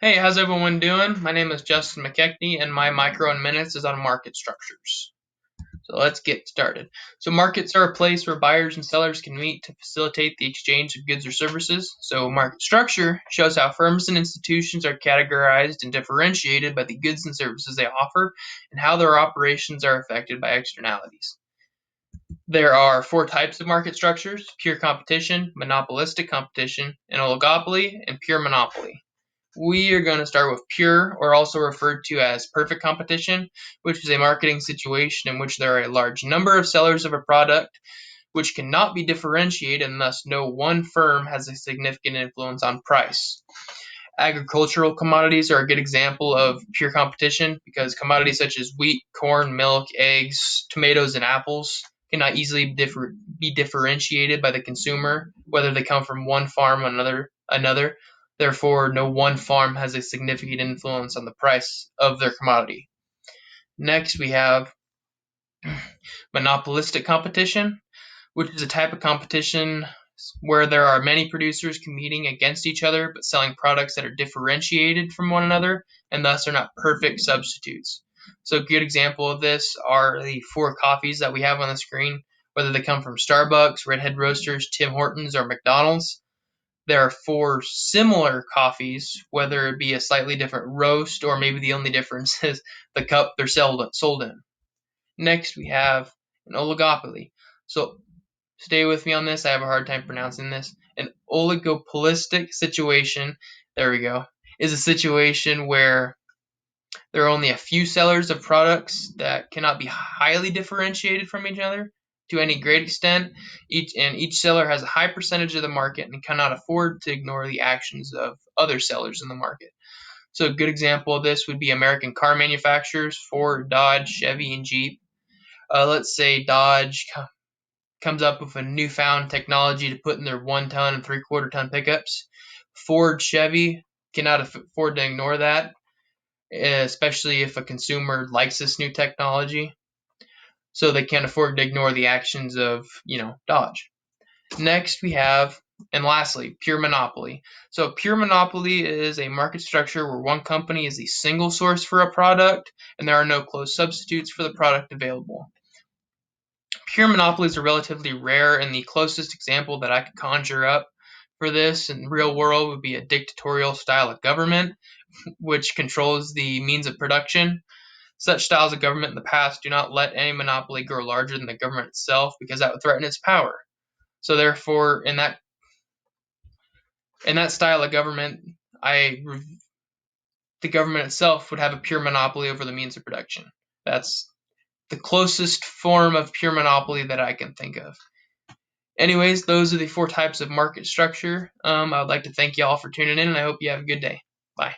Hey, how's everyone doing? My name is Justin McKechnie, and my micro in minutes is on market structures. So let's get started. So markets are a place where buyers and sellers can meet to facilitate the exchange of goods or services. So market structure shows how firms and institutions are categorized and differentiated by the goods and services they offer, and how their operations are affected by externalities. There are four types of market structures: pure competition, monopolistic competition, an oligopoly, and pure monopoly. We are going to start with pure, or also referred to as perfect competition, which is a marketing situation in which there are a large number of sellers of a product which cannot be differentiated, and thus no one firm has a significant influence on price. Agricultural commodities are a good example of pure competition because commodities such as wheat, corn, milk, eggs, tomatoes, and apples cannot easily be differentiated by the consumer, whether they come from one farm or another. Therefore, no one farm has a significant influence on the price of their commodity. Next, we have monopolistic competition, which is a type of competition where there are many producers competing against each other but selling products that are differentiated from one another and thus are not perfect substitutes. So a good example of this are the four coffees that we have on the screen, whether they come from Starbucks, Redhead Roasters, Tim Hortons, or McDonald's. There are four similar coffees, whether it be a slightly different roast or maybe the only difference is the cup they're sold in. Next, we have an oligopoly. So stay with me on this. I have a hard time pronouncing this. An oligopolistic situation, there we go, is a situation where there are only a few sellers of products that cannot be highly differentiated from each other to any great extent. Each seller has a high percentage of the market and cannot afford to ignore the actions of other sellers in the market. So a good example of this would be American car manufacturers: Ford, Dodge, Chevy, and Jeep. Let's say Dodge comes up with a newfound technology to put in their 1 ton and 3/4 ton pickups. Ford, Chevy cannot afford to ignore that, especially if a consumer likes this new technology. So they can't afford to ignore the actions of, Dodge. Next, we have, and lastly, pure monopoly. So pure monopoly is a market structure where one company is the single source for a product and there are no close substitutes for the product available. Pure monopolies are relatively rare, and the closest example that I could conjure up for this in the real world would be a dictatorial style of government, which controls the means of production. Such styles of government in the past do not let any monopoly grow larger than the government itself because that would threaten its power. So therefore, in that style of government, the government itself would have a pure monopoly over the means of production. That's the closest form of pure monopoly that I can think of. Anyways, those are the four types of market structure. I would like to thank you all for tuning in, and I hope you have a good day. Bye.